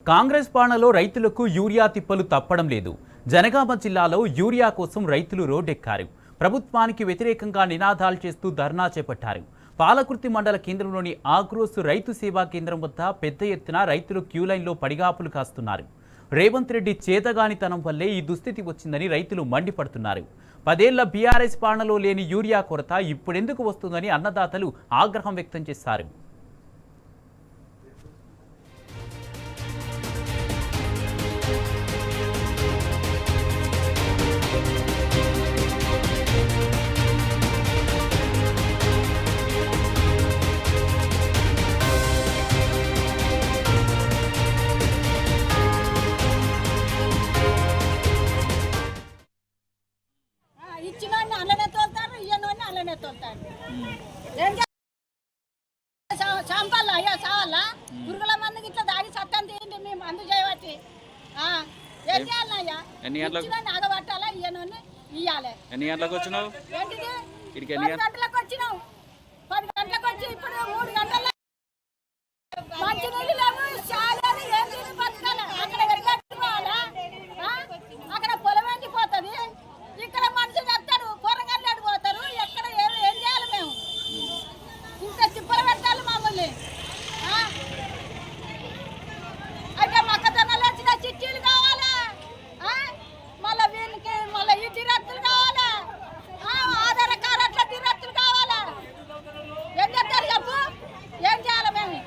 కాంగ్రెస్ పాలనలో రైతులకు యూరియా తిప్పలు తప్పడం లేదు. జనగామ జిల్లాలో యూరియా కోసం రైతులు రోడ్డెక్కారు. ప్రభుత్వానికి వ్యతిరేకంగా నినాదాలు చేస్తూ ధర్నా చేపట్టారు. పాలకుర్తి మండల కేంద్రంలోని ఆగ్రోస్ రైతు సేవా కేంద్రం వద్ద పెద్ద ఎత్తున రైతులు క్యూలైన్లో పడిగాపులు కాస్తున్నారు. రేవంత్ రెడ్డి చేతగానితనం వల్లే ఈ దుస్థితి వచ్చిందని రైతులు మండిపడుతున్నారు. 10 ఏళ్ల బీఆర్ఎస్ పాలనలో లేని యూరియా కొరత ఇప్పుడెందుకు వస్తుందని అన్నదాతలు ఆగ్రహం వ్యక్తం చేశారు. ఇచ్చినోడిని అలానే తోలుతారు, ఇయ్యనోడిని అలానే తోలుతారు. ఏం చాంపాలా అయ్యా చావాలా? పురుగుల మందుకి ఇట్లా దాగి సత్తం తీయండి, మేము మందు చేయబట్టి ఏం చేయాలయ్యా? ఇచ్చినోడిని ఆగబట్టాలా, ఇయ్యనోడిని ఇయ్యాలి. ఎన్ని గంటలకు వచ్చినావు? ఏంటిది 10 గంటలకు వచ్చినావు. 10 గంటలకు వచ్చి ఇప్పుడు 3 గంటల మంచి నీళ్ళు లేవు, చాలేదు, ఏం తిని బతకాలి? అక్కడ వెళ్ళిపోవాలా? అక్కడ పొలం ఎండిపోతుంది, ఇక్కడ మనుషులు చెప్తారు, కూరగాయలు పోతారు. ఎక్కడ ఏం చేయాలి? మేము ఇంత చిప్పలు పెట్టాలి మమ్మల్ని. అయితే మొక్కజొన్నలు వచ్చిన చిట్టీలు కావాలా? మళ్ళీ వీళ్ళకి మళ్ళీ ఈ దిరత్తులు కావాలా? ఆధార కార్డుల దిరత్తులు కావాలా? ఏం చెప్తారు చెప్పు? ఏం చేయాలి మేము?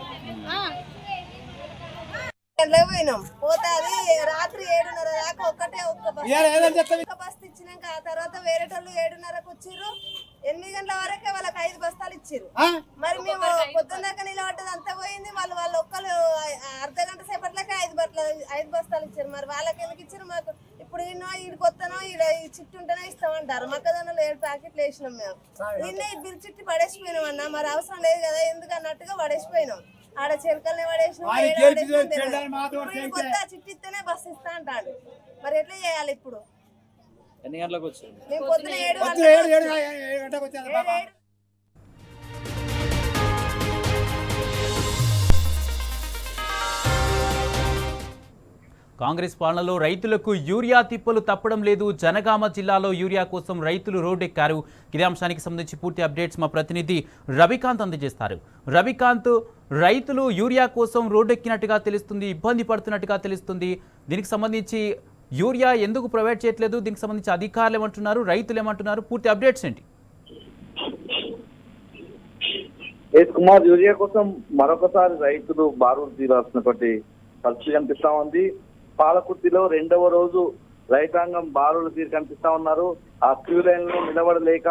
పోయినాం పోతాది రాత్రి 7:30 దాకా ఒక్క బస్తా ఇచ్చినాక ఆ తర్వాత వేరేటోళ్ళు 7:30కు వచ్చిర్రు. 8 గంటల వరకే వాళ్ళకి 5 బస్తాలు ఇచ్చిర్రు. మరి మేము పొద్దున్న దాకా నిలబడ్డది అంతా పోయింది. వాళ్ళు ఒక్కరు అర్ధ గంట సేపట్లకే 5 బస్తాలు ఇచ్చారు. మరి వాళ్ళకి ఎందుకు ఇచ్చారు? మాకు ఇప్పుడు ఈడికి వస్తానో ఈడ చిట్టు ఉంటేనే ఇస్తామంటారు. మొక్కజొన్నలు 7 ప్యాకెట్లు వేసినాం మేము. నిన్నే బిల్ చిట్టి పడేసిపోయినాం అన్న. మరి అవసరం లేదు కదా ఎందుకు అన్నట్టుగా పడేసిపోయినాం. ఆడ చెరుకల్ని పడేసినాం. కొత్త చిట్టిస్తేనే బస్సు ఇస్తా అంటాడు. మరి ఎట్లా చేయాలి ఇప్పుడు? ఎన్ని గంటలకు వచ్చారు? మేము పొద్దున 7 గంటలకు వచ్చాము. కాంగ్రెస్ పాలనలో రైతులకు యూరియా తిప్పలు తప్పడం లేదు. జనగామ జిల్లాలో యూరియా కోసం రైతులు రోడ్డెక్కారు. ఇదే అంశానికి సంబంధించి పూర్తి అప్డేట్స్ మా ప్రతినిధి రవికాంత్ అందజేస్తారు. రవికాంత్, రైతులు యూరియా కోసం రోడ్డెక్కినట్టుగా తెలుస్తుంది, ఇబ్బంది పడుతున్నట్టుగా తెలుస్తుంది. దీనికి సంబంధించి యూరియా ఎందుకు ప్రొవైడ్ చేయట్లేదు? దీనికి సంబంధించి అధికారులు ఏమంటున్నారు, రైతులు ఏమంటున్నారు? పూర్తి అప్డేట్స్ ఏంటి? కుమార్, యూరియా కోసం మరొకసారి రైతులు బారులు తీరాల్సినటువంటి పరిస్థితి కనిపిస్తా ఉంది. పాలకుర్తిలో 2వ రోజు రైతాంగం బారులు తీరు కనిపిస్తా ఉన్నారు. ఆ క్యూ లైన్ లో నిలబడలేక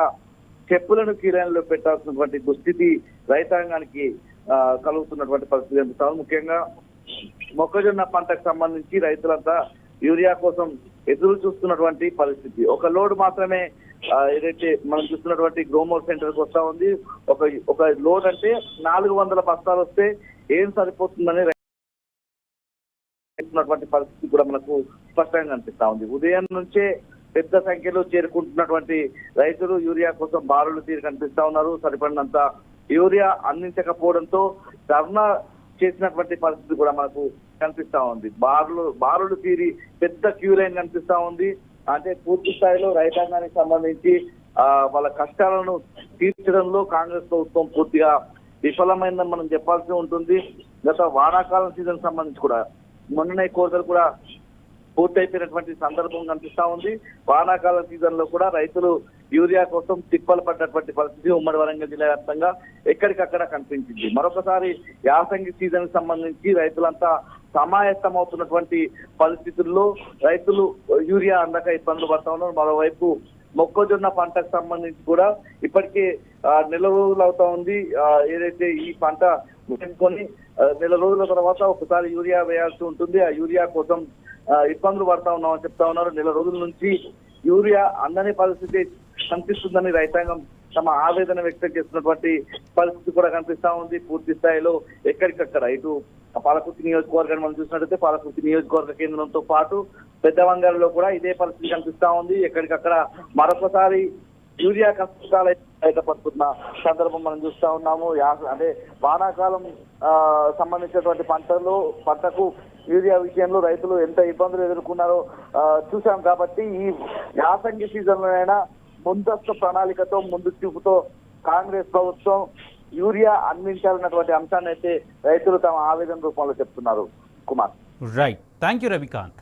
చెప్పులను క్యూ లైన్ లో పెట్టాల్సినటువంటి దుస్థితి రైతాంగానికి కలుగుతున్నటువంటి పరిస్థితి కనిపిస్తా ఉంది. ముఖ్యంగా మొక్కజొన్న పంటకు సంబంధించి రైతులంతా యూరియా కోసం ఎదురు చూస్తున్నటువంటి పరిస్థితి. ఒక లోడ్ మాత్రమే ఏదైతే మనం చూస్తున్నటువంటి గ్రోమోర్ సెంటర్ కి వస్తా ఉంది. ఒక లోడ్ అంటే 400 బస్తాలు వస్తే ఏం సరిపోతుందని పరిస్థితి కూడా మనకు స్పష్టంగా కనిపిస్తా ఉంది. ఉదయం నుంచే పెద్ద సంఖ్యలో చేరుకుంటున్నటువంటి రైతులు యూరియా కోసం బారులు తీరు కనిపిస్తా ఉన్నారు. సరిపడినంత యూరియా అందించకపోవడంతో ధర్నా చేసినటువంటి పరిస్థితి కూడా మనకు కనిపిస్తా ఉంది. బారులు తీరి పెద్ద క్యూ లైన్ కనిపిస్తా ఉంది. అంటే పూర్తి స్థాయిలో రైతాంగానికి సంబంధించి వాళ్ళ కష్టాలను తీర్చడంలో కాంగ్రెస్ ప్రభుత్వం పూర్తిగా విఫలమైందని మనం చెప్పాల్సి ఉంటుంది. గత వానాకాలం సీజన్ సంబంధించి కూడా మొన్ననే కోతలు కూడా పూర్తయిపోయినటువంటి సందర్భం కనిపిస్తా ఉంది. వానాకాలం సీజన్ లో కూడా రైతులు యూరియా కోసం తిప్పలు పడ్డటువంటి పరిస్థితి ఉమ్మడి వరంగల్ జిల్లా వ్యాప్తంగా ఎక్కడికక్కడ కనిపించింది. మరొకసారి యాసంగి సీజన్ కి సంబంధించి రైతులంతా సమాయత్తమవుతున్నటువంటి పరిస్థితుల్లో రైతులు యూరియా అందక ఇబ్బందులు పడతా ఉన్నారు. మరోవైపు మొక్కజొన్న పంటకు సంబంధించి కూడా ఇప్పటికే నెల రోజులు అవుతా ఉంది. ఏదైతే ఈ పంట కొని నెల రోజుల తర్వాత ఒకసారి యూరియా వేయాల్సి ఉంటుంది. ఆ యూరియా కోసం ఇబ్బందులు పడతా ఉన్నామని చెప్తా ఉన్నారు. నెల రోజుల నుంచి యూరియా అందని పరిస్థితి కనిపిస్తుందని రైతాంగం తమ ఆవేదన వ్యక్తం చేస్తున్నటువంటి పరిస్థితి కూడా కనిపిస్తా ఉంది. పూర్తి స్థాయిలో ఎక్కడికక్కడ ఇటు పాలకుర్తి నియోజకవర్గాన్ని మనం చూసినట్లయితే పాలకుర్తి నియోజకవర్గ కేంద్రంతో పాటు పెద్దవంగారులో కూడా ఇదే పరిస్థితి కనిపిస్తా ఉంది. ఎక్కడికక్కడ మరొకసారి యూరియా కష్టాలు బయటపడుతున్న సందర్భం మనం చూస్తా ఉన్నాము. అంటే వానాకాలం సంబంధించినటువంటి పంటకు యూరియా విషయంలో రైతులు ఎంత ఇబ్బందులు ఎదుర్కొన్నారో చూసాం. కాబట్టి ఈ యాసంగి సీజన్ లోనైనా ముందస్తు ప్రణాళికతో ముందు చూపుతో కాంగ్రెస్ ప్రభుత్వం యూరియా అందించాలన్నటువంటి అంశాన్ని అయితే రైతులు తమ ఆవేదన రూపంలో చెప్తున్నారు. Kumar. Right, thank you Ravikanth.